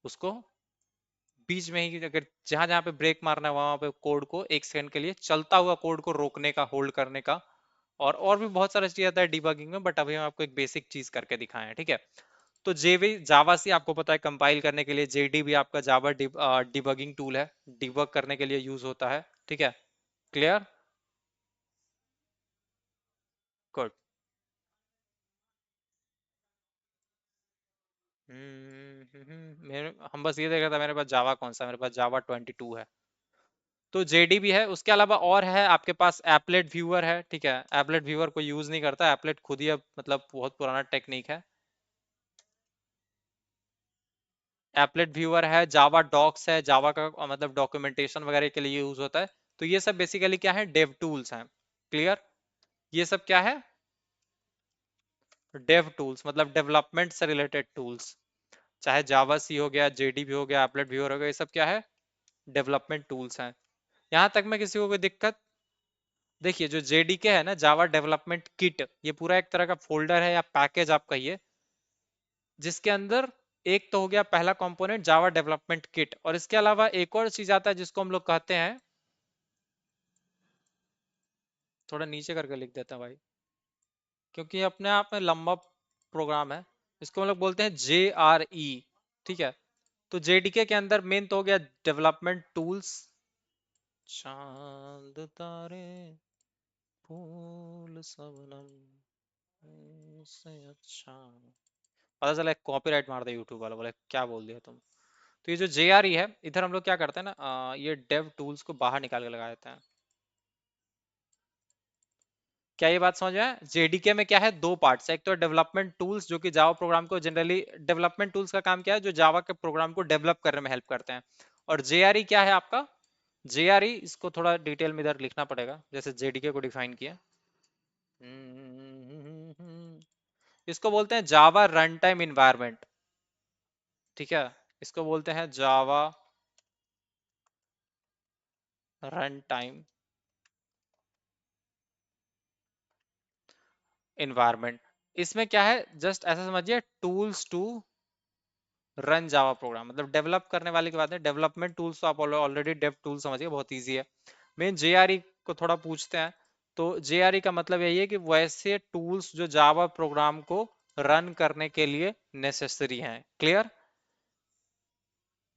उसको बीच में ही, अगर जहां जहां पे ब्रेक मारना है वहां पे कोड को एक सेकंड के लिए चलता हुआ कोड को रोकने का, होल्ड करने का। और भी बहुत सारा चीज आता है डिबगिंग में, बट अभी हम आपको एक बेसिक चीज करके दिखाए हैं, ठीक है। तो जेवी जावा से आपको पता है कंपाइल करने के लिए, जेडी भी आपका जावा डिबगिंग टूल है, डिबग करने के लिए यूज होता है, ठीक है। क्लियर? गुड। मेरे हम बस ये देख रहा था मेरे पास जावा कौन सा है, मेरे पास जावा 22 है। तो जेडी भी है, उसके अलावा और है आपके पास एप्लेट व्यूअर है, ठीक है। एप्लेट व्यूअर को यूज नहीं करता, एप्लेट खुद ही अब मतलब बहुत पुराना टेक्निक है। एप्लेट व्यूअर है, जावा डॉक्स है, जावा का मतलब डॉक्यूमेंटेशन वगैरह के लिए यूज होता है। तो ये सब बेसिकली क्या है, डेव टूल्स हैं। क्लियर? ये सब क्या है, डेव टूल्स, मतलब डेवलपमेंट से रिलेटेड टूल्स। चाहे जावा सी हो गया, जेडी भी हो गया, एप्लेट व्यूअर हो गया, ये सब क्या है, डेवलपमेंट टूल्स हैं। यहां तक में किसी को कोई दिक्कत? देखिए जो जेडीके है ना, जावा डेवलपमेंट किट, ये पूरा एक तरह का फोल्डर है या पैकेज आप कहिए, जिसके अंदर एक तो हो गया पहला कंपोनेंट जावा डेवलपमेंट किट, और इसके अलावा एक और चीज आता है जिसको हम लोग कहते हैं, थोड़ा नीचे करके लिख देते हैं भाई, क्योंकि ये अपने आप में लंबा प्रोग्राम है। इसको हम लोग बोलते हैं JRE, ठीक है। तो जेडीके के अंदर मेन तो हो गया डेवलपमेंट टूल्स, चांद तारे फूल सबनम से अच्छा, पता चला कॉपीराइट मार दे यूट्यूब वाला, बोले क्या बोल दिया तुम। तो ये जो JRE है, इधर हम लोग क्या करते हैं ना, ये डेव टूल्स को बाहर निकाल के लगा देते हैं। क्या ये बात समझ में आया? जेडीके में क्या है, दो पार्ट्स है, एक तो डेवलपमेंट टूल्स जो कि जावा प्रोग्राम को जनरली, डेवलपमेंट टूल्स का काम क्या है, जो जावा के प्रोग्राम को डेवलप करने में हेल्प करते हैं। और जेआरई क्या है आपका, जेआरई इसको थोड़ा डिटेल में इधर लिखना पड़ेगा, जैसे जेडीके को डिफाइन किया। इसको बोलते हैं जावा रन टाइम इन्वायरमेंट, ठीक है। इसको बोलते हैं जावा रन टाइम इन्वायरमेंट। इसमें क्या है, जस्ट ऐसा समझिए, tools to run Java program, मतलब डेवलप करने वाले की बात है। डेवलपमेंट टूल्स तो आप ऑलरेडी डेव टूल समझिए, बहुत इजी है। मेन जेआरई को थोड़ा पूछते हैं, तो जेआरई का मतलब यही है कि वैसे टूल्स जो जावा प्रोग्राम को रन करने के लिए नेसेसरी हैं। क्लियर?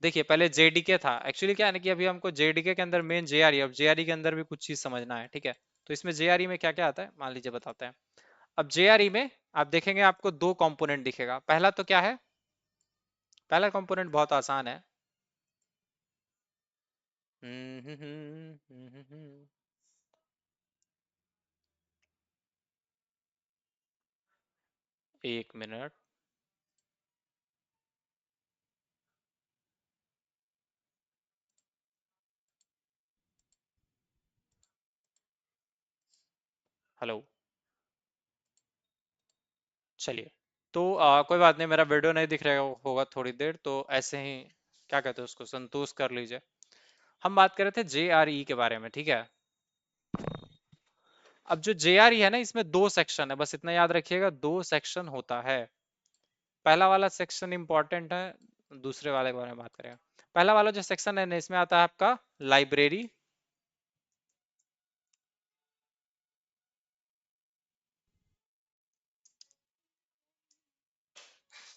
देखिए पहले जेडीके था, एक्चुअली क्या है ना कि अभी हमको जेडीके के अंदर मेन जेआरई, अब जेआरई के अंदर भी कुछ चीज समझना है, ठीक है। तो इसमें जेआरई में क्या क्या आता है मान लीजिए, बताते हैं। अब जेआरई में आप देखेंगे आपको दो कंपोनेंट दिखेगा। पहला तो क्या है, पहला कंपोनेंट बहुत आसान है। एक मिनट। हेलो। चलिए, तो कोई बात नहीं, मेरा वीडियो नहीं दिख रहा होगा थोड़ी देर, तो ऐसे ही क्या कहते हैं उसको, संतोष कर लीजिए। हम बात कर रहे थे JRE के बारे में, ठीक है। अब जो JRE है ना, इसमें दो सेक्शन है, बस इतना याद रखिएगा, दो सेक्शन होता है। पहला वाला सेक्शन इंपॉर्टेंट है, दूसरे वाले के बारे में बात करेंगे। पहला वाला जो सेक्शन है ना, इसमें आता है आपका लाइब्रेरी,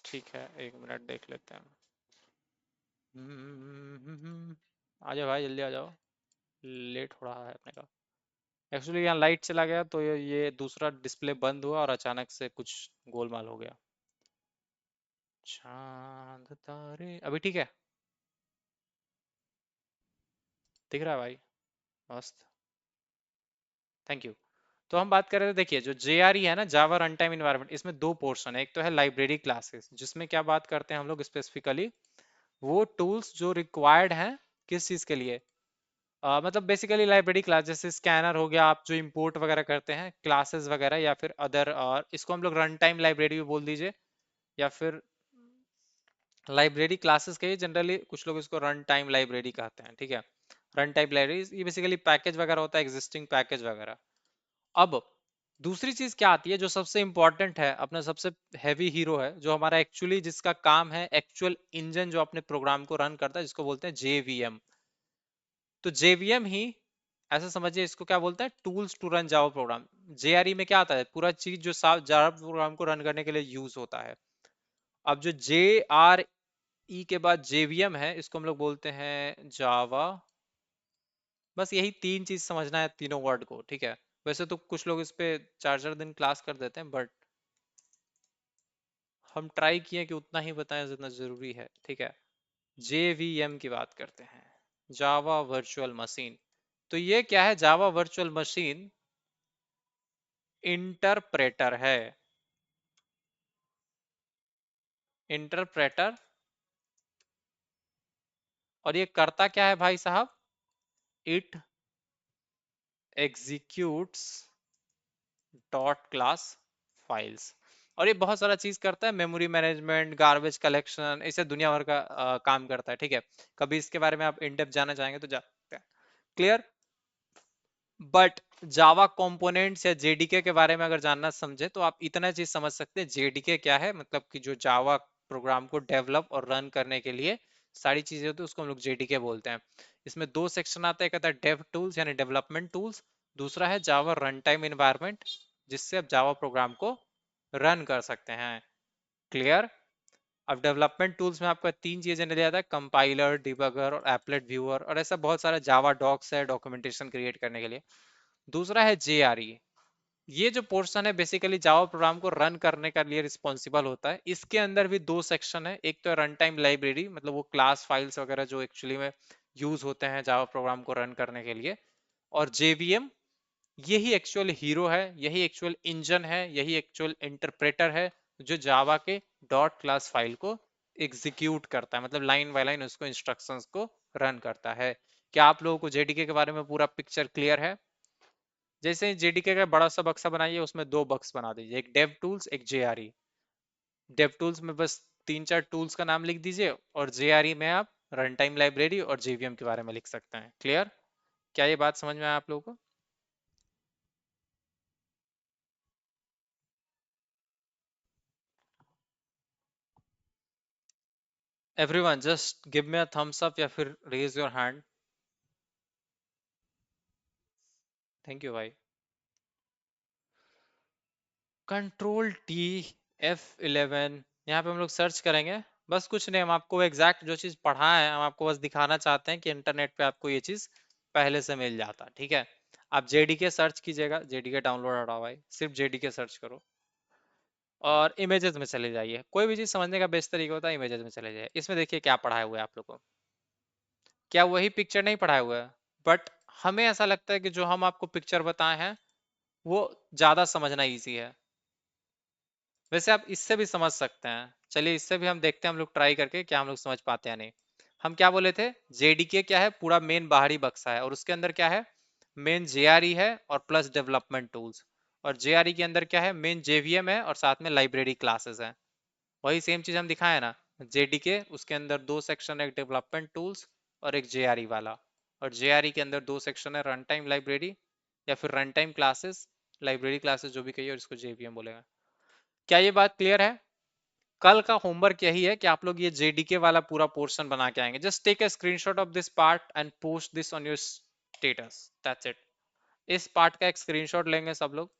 ठीक है। एक मिनट देख लेते हैं। आ जाओ भाई जल्दी आ जाओ, लेट हो रहा है अपने का। एक्चुअली यहाँ लाइट चला गया, तो ये दूसरा डिस्प्ले बंद हुआ और अचानक से कुछ गोलमाल हो गया। चांद तारे, अभी ठीक है, दिख रहा है भाई, मस्त, थैंक यू। तो हम बात कर रहे थे, देखिए जो JRE है ना, जावा रन टाइम इन्वायरमेंट, इसमें दो पोर्शन है। एक तो है लाइब्रेरी क्लासेस, जिसमें क्या बात करते हैं हम लोग स्पेसिफिकली, वो टूल्स जो रिक्वायर्ड हैं किस चीज के लिए, मतलब बेसिकली लाइब्रेरी क्लास, जैसे स्कैनर हो गया, आप जो इंपोर्ट वगैरह करते हैं क्लासेस वगैरह, या फिर अदर, और इसको हम लोग रन टाइम लाइब्रेरी भी बोल दीजिए, या फिर लाइब्रेरी क्लासेस के, जनरली कुछ लोग इसको रन टाइम लाइब्रेरी कहते हैं, ठीक है। रन टाइम लाइब्रेरी ये बेसिकली पैकेज वगैरह होता है, एग्जिस्टिंग पैकेज वगैरह। अब दूसरी चीज क्या आती है जो सबसे इंपॉर्टेंट है, अपना सबसे हैवी हीरो है, जो हमारा एक्चुअली जिसका काम है, एक्चुअल इंजन जो अपने प्रोग्राम को रन करता है, जिसको बोलते हैं JVM। तो JVM ही, ऐसा समझिए इसको क्या बोलते हैं, tools to run Java program. JRE में क्या आता है, पूरा चीज जो जावा प्रोग्राम को रन करने के लिए यूज होता है। अब जो JRE के बाद JVM है, इसको हम लोग बोलते हैं जावा। बस यही तीन चीज समझना है, तीनों वर्ड को, ठीक है। वैसे तो कुछ लोग इस पे 4 4 दिन क्लास कर देते हैं, बट हम ट्राई किए कि उतना ही बताएं जितना जरूरी है, ठीक है। JVM की बात करते हैं, जावा वर्चुअल मशीन। तो ये क्या है, जावा वर्चुअल मशीन इंटरप्रेटर है। इंटरप्रेटर, और ये करता क्या है भाई साहब, it executes dot class files. और ये बहुत सारा चीज करता है, मेमोरी मैनेजमेंट, गार्बेज कलेक्शन, इसे दुनिया भर का काम करता है, ठीक है। कभी इसके बारे में आप इन डेप्थ जानना चाहेंगे तो जा सकते हैं। क्लियर। बट जावा कंपोनेंट्स या JDK के बारे में अगर जानना समझे, तो आप इतना चीज समझ सकते हैं, JDK क्या है, मतलब कि जो जावा प्रोग्राम को डेवलप और रन करने के लिए सारी चीजें होती है, उसको हम लोग JDK बोलते हैं। इसमें दो सेक्शन आता है, कहता है डेव टूल्स यानी डेवलपमेंट टूल्स, दूसरा है जावा रन टाइम इन्वायरमेंट, जिससे आप जावा प्रोग्राम को रन कर सकते हैं। क्लियर। अब डेवलपमेंट टूल्स में आपका तीन चीजें दिया जाता है, कंपाइलर, डिबगर और एप्लेट व्यूअर, और ऐसा बहुत सारा जावा डॉक्स है डॉक्यूमेंटेशन क्रिएट करने के लिए। दूसरा है JRE, ये जो पोर्शन है बेसिकली जावा प्रोग्राम को रन करने के लिए रिस्पॉन्सिबल होता है। इसके अंदर भी दो सेक्शन है, एक तो है रन टाइम लाइब्रेरी, मतलब वो क्लास फाइल्स वगैरह जो एक्चुअली में यूज होते हैं जावा प्रोग्राम को रन करने के लिए, और JVM, यही एक्चुअल हीरो है, यही एक्चुअल इंजन है, यही एक्चुअल इंटरप्रेटर है, जो जावा के डॉट क्लास फाइल को एग्जीक्यूट करता है, मतलब लाइन बाय लाइन उसको इंस्ट्रक्शंस को रन करता है। क्या आप लोगों को JDK के बारे में पूरा पिक्चर क्लियर है। जैसे JDK का बड़ा सा बक्सा बनाइए, उसमें दो बक्स बना दीजिए, एक डेव टूल्स, एक JRE। डेव टूल्स में बस 3 4 टूल्स का नाम लिख दीजिए, और JRE में आप रन टाइम लाइब्रेरी और JVM के बारे में लिख सकते हैं। क्लियर। क्या ये बात समझ में आया आप लोगों को। Everyone just give me a thumbs up या फिर raise your hand. Thank you भाई। Ctrl+T F11, यहाँ पे हम लोग सर्च करेंगे। बस कुछ नहीं, हम आपको एग्जैक्ट जो चीज पढ़ा है, हम आपको बस दिखाना चाहते हैं कि इंटरनेट पे आपको ये चीज पहले से मिल जाता, ठीक है। आप JDK सर्च कीजिएगा, JDK डाउनलोड हटाओ भाई, सिर्फ JDK सर्च करो, और इमेजेस में चले जाइए। कोई भी चीज समझने का बेस्ट तरीका होता है, इमेजेस में चले जाइए। इसमें देखिए क्या पढ़ाया हुआ है आप लोग को, क्या वही पिक्चर नहीं पढ़ाया हुआ है, बट हमें ऐसा लगता है कि जो हम आपको पिक्चर बताए हैं वो ज्यादा समझना इजी है। वैसे आप इससे भी समझ सकते हैं, चलिए इससे भी हम देखते हैं, हम लोग ट्राई करके क्या हम लोग समझ पाते हैं नहीं। हम क्या बोले थे, JDK क्या है, पूरा मेन बाहरी बक्सा है, और उसके अंदर क्या है, मेन JRE है और प्लस डेवलपमेंट टूल्स। और JRE के अंदर क्या है, मेन JVM है और साथ में लाइब्रेरी क्लासेस हैं। वही सेम चीज हम दिखाए ना, JDK उसके अंदर दो सेक्शन है, एक डेवलपमेंट टूल्स और एक JRE वाला। और JRE के अंदर दो सेक्शन है, रन टाइम लाइब्रेरी या फिर run time classes, library classes जो भी कहिए, और इसको JVM बोलेगा। क्या ये बात क्लियर है। कल का होमवर्क यही है कि आप लोग ये JDK वाला पूरा पोर्शन बना के आएंगे। Just take a screenshot of this part and post this on your status, that's it. इस पार्ट का एक स्क्रीनशॉट लेंगे सब लोग।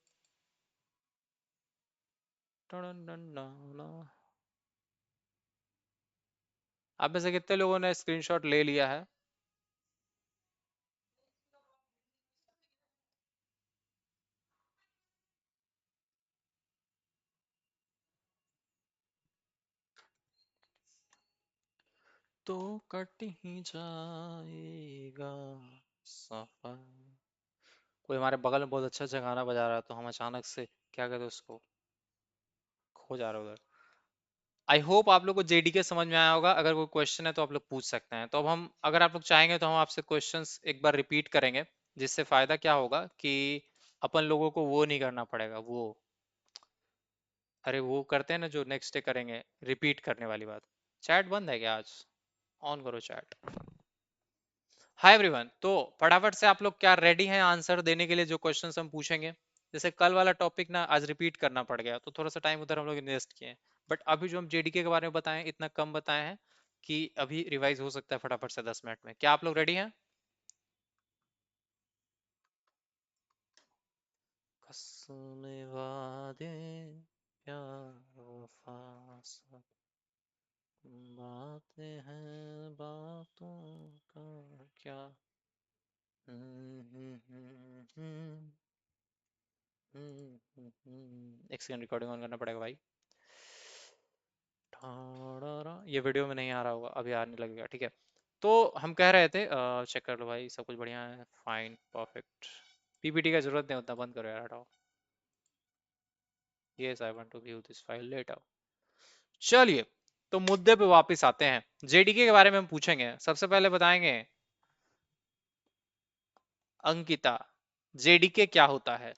आप में से कितने लोगों ने स्क्रीनशॉट ले लिया है। तो कट ही जाएगा सफर। कोई हमारे बगल में बहुत अच्छा अच्छा गाना बजा रहा है तो हम अचानक से क्या कहते हैं उसको, खो जा रहा है उधर। आई होप आप लोग को जेडीके समझ में आया होगा। अगर कोई क्वेश्चन है तो आप लोग पूछ सकते हैं। तो अब हम, अगर आप लोग चाहेंगे तो हम आपसे क्वेश्चंस एक बार रिपीट करेंगे, जिससे फायदा क्या होगा कि अपन लोगों को वो नहीं करना पड़ेगा, वो, अरे वो करते हैं ना जो नेक्स्ट डे करेंगे, रिपीट करने वाली बात। चैट बंद है क्या आज? ऑन करो चैट। हाय एवरीवन, तो फटाफट से आप लोग क्या रेडी हैं आंसर देने के लिए जो क्वेश्चंस हम पूछेंगे? जैसे कल वाला टॉपिक ना आज रिपीट करना पड़ गया तो थोड़ा सा टाइम उधर हम लोग इन्वेस्ट किए हैं। बट अभी जो हम जेडीके के बारे में बताएं इतना कम बताए हैं कि अभी रिवाइज हो सकता है फटाफट से 10 मिनट में। क्या आप लोग रेडी हैं? कसम वादे प्यार वफा सब बातें हैं बातों का क्या। एक सेकंड, रिकॉर्डिंग ऑन करना पड़ेगा भाई। ये वीडियो में नहीं आ रहा होगा, अभी आने लगेगा, ठीक है। तो हम कह रहे थे, चेक कर लो भाई, सब कुछ बढ़िया है, फाइन परफेक्ट। पीपीटी का जरूरत नहीं, उतना बंद करो यार, हटाओ। Yes, I want to view this file later. चलिए, तो मुद्दे पे वापस आते हैं। जेडीके के बारे में हम पूछेंगे। सबसे पहले बताएंगे अंकिता, जेडीके क्या होता है?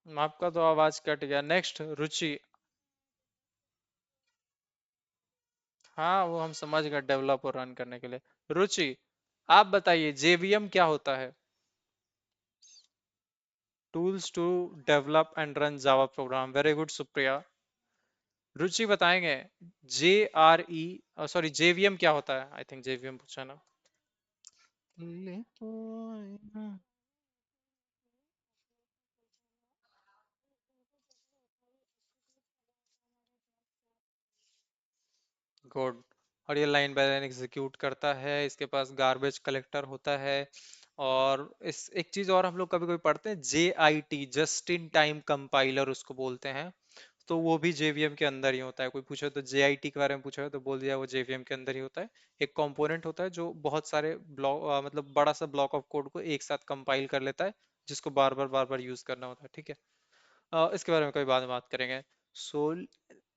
आपका तो आवाज कट गया। नेक्स्ट, रुचि। हाँ, वो हम समझ गए, डेवलप और रन करने के लिए। रुचि, आप बताइए जेवीएम क्या होता है? Tools to develop and run Java program. Very good Supriya. Ruchi बताएंगे J R E, sorry, JVM क्या होता है? आई थिंक जेवीएम पूछा ना। ले तो आए ना। गुड। और ये लाइन बाय लाइन एग्जीक्यूट करता है, इसके पास गार्बेज कलेक्टर होता है। और इस एक चीज और हम लोग कभी कभी पढ़ते हैं, J I T, just in time compiler उसको बोलते हैं। तो वो भी जेवीएम के अंदर ही होता है। कोई पूछे तो जेआईटी के बारे में पूछा है तो बोल दिया वो जेवीएम के अंदर ही होता है। एक कंपोनेंट होता है जो बहुत सारे ब्लॉक, मतलब बड़ा सा ब्लॉक ऑफ कोड को एक साथ कंपाइल कर लेता है, जिसको बार बार यूज करना होता है, ठीक है। इसके बारे में कभी बाद में बात करेंगे। सो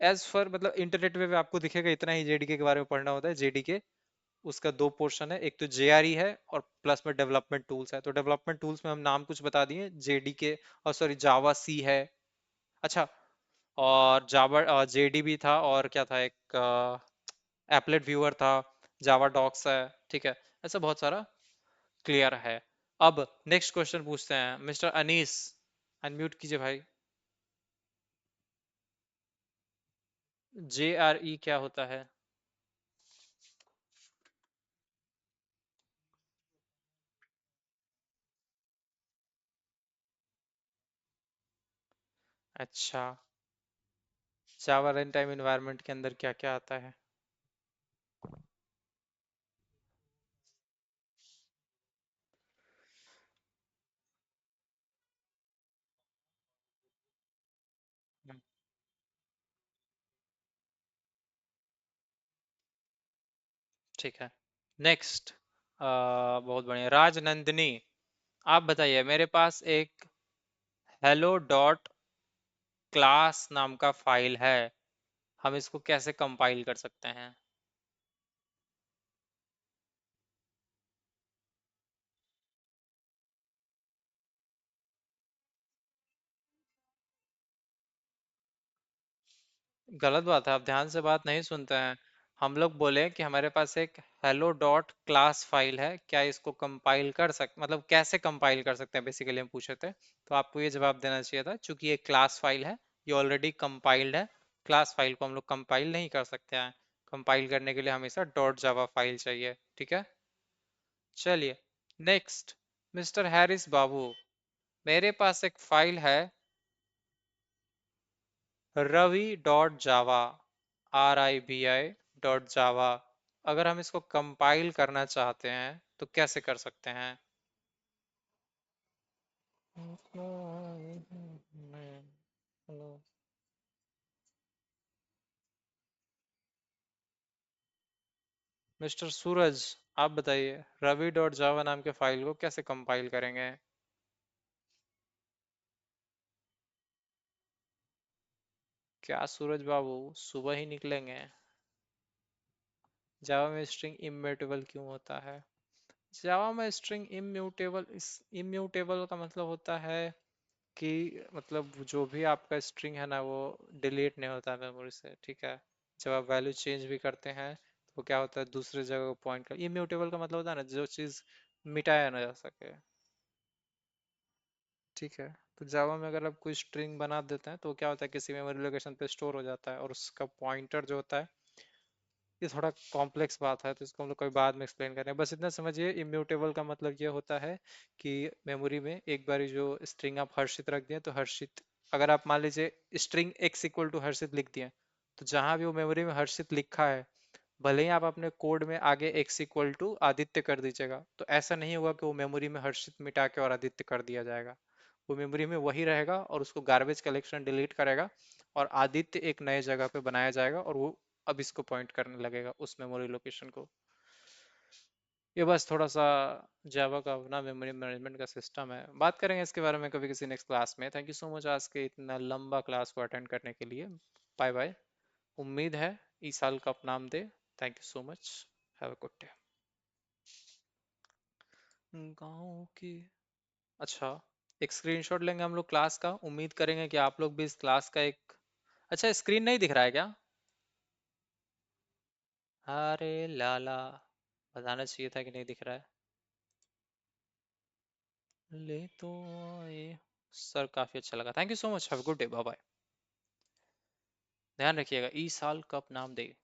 एज फॉर, मतलब इंटरनेट पे भी आपको दिखेगा, इतना ही जेडीके के बारे में पढ़ना होता है। जेडीके, उसका दो पोर्शन है, एक तो जेआरई है और प्लस में डेवलपमेंट टूल्स है। तो डेवलपमेंट टूल्स में हम नाम कुछ बता दिए, जेडीके, और सॉरी जावा सी है। अच्छा, और जावा जेडी भी था, और क्या था, एक एप्लेट व्यूअर था, जावा डॉक्स है, ठीक है। ऐसा बहुत सारा क्लियर है। अब नेक्स्ट क्वेश्चन पूछते हैं, मिस्टर अनीस, अनम्यूट कीजिए भाई। जे आर ई क्या होता है? अच्छा, जावा रन टाइम इन्वायरमेंट के अंदर क्या क्या आता है? हम्म, ठीक है। नेक्स्ट, बहुत बढ़िया, राजनंदिनी, आप बताइए, मेरे पास एक हेलो डॉट क्लास नाम का फाइल है, हम इसको कैसे कंपाइल कर सकते हैं? गलत बात है, आप ध्यान से बात नहीं सुनते हैं। हम लोग बोले कि हमारे पास एक हेलो डॉट क्लास फाइल है, क्या इसको कंपाइल कर सक, मतलब कैसे कंपाइल कर सकते हैं, बेसिकली हम पूछे थे। तो आपको ये जवाब देना चाहिए था, क्योंकि ये क्लास फाइल है, ये ऑलरेडी कंपाइल्ड है। क्लास फाइल को हम लोग कंपाइल नहीं कर सकते हैं। कंपाइल करने के लिए हमेशा डॉट जावा फाइल चाहिए, ठीक है। चलिए, नेक्स्ट, मिस्टर हैरिस बाबू, मेरे पास एक फाइल है, Ravi dot Java, RIVI dot Java. अगर हम इसको कंपाइल करना चाहते हैं तो कैसे कर सकते हैं? हेलो मिस्टर सूरज, आप बताइए रवि डॉट जावा नाम के फाइल को कैसे कंपाइल करेंगे? क्या सूरज बाबू, सुबह ही निकलेंगे? जावा में स्ट्रिंग इम्यूटेबल क्यों होता है? जावा में स्ट्रिंग इम्यूटेबल, इस इम्यूटेबल का मतलब होता है कि मतलब जो भी आपका स्ट्रिंग है ना, वो डिलीट नहीं होता मेमोरी से, ठीक है? जब आप वैल्यू चेंज भी करते हैं तो क्या होता है, दूसरे जगह को पॉइंट कर, इम्यूटेबल का मतलब होता है ना जो चीज़ मिटाया ना जा सके, ठीक है? तो जावा में अगर आप कोई स्ट्रिंग बना देते हैं तो क्या होता है, किसी मेमोरी लोकेशन पे स्टोर हो जाता है, और उसका पॉइंटर जो होता है, ये थोड़ा कॉम्प्लेक्स बात है तो इसको हम लोग कोई बाद में एक्सप्लेन करें। बस इतना समझिए, इम्यूटेबल का मतलब ये होता है कि मेमोरी में एक बार जो स्ट्रिंग आप हर्षित रख दिए तो हर्षित, अगर आप मान लीजिए स्ट्रिंग x इक्वल टू हर्षित लिख दिए, तो जहां भी वो मेमोरी में हर्षित लिखा है, भले ही आप अपने कोड में आगे x इक्वल टू आदित्य कर दीजिएगा, तो ऐसा नहीं होगा कि वो मेमोरी में हर्षित मिटा के और आदित्य कर दिया जाएगा। वो मेमोरी में वही रहेगा और उसको गार्बेज कलेक्शन डिलीट करेगा, और आदित्य एक नए जगह पे बनाया जाएगा, और वो अब इसको पॉइंट करने लगेगा उस मेमोरी लोकेशन को। ये बस थोड़ा सा जावा का अपना मेमोरी मैनेजमेंट का सिस्टम है, बात करेंगे इसके बारे में कभी किसी नेक्स्ट क्लास में। थैंक यू सो मच आज के इतना लंबा क्लास को अटेंड करने के लिए। Bye bye. उम्मीद है इस साल का नाम दे। Thank you so much. Have a good day. गाँव की, अच्छा, एक स्क्रीनशॉट लेंगे हम लोग क्लास का, उम्मीद करेंगे कि आप लोग भी इस क्लास का एक, अच्छा स्क्रीन नहीं दिख रहा है क्या? अरे लाला, बताना चाहिए था कि नहीं दिख रहा है। ले तो आए। सर काफी अच्छा लगा, thank you so much, have a good day, bye bye. ध्यान रखिएगा, ई साल कप नाम दे।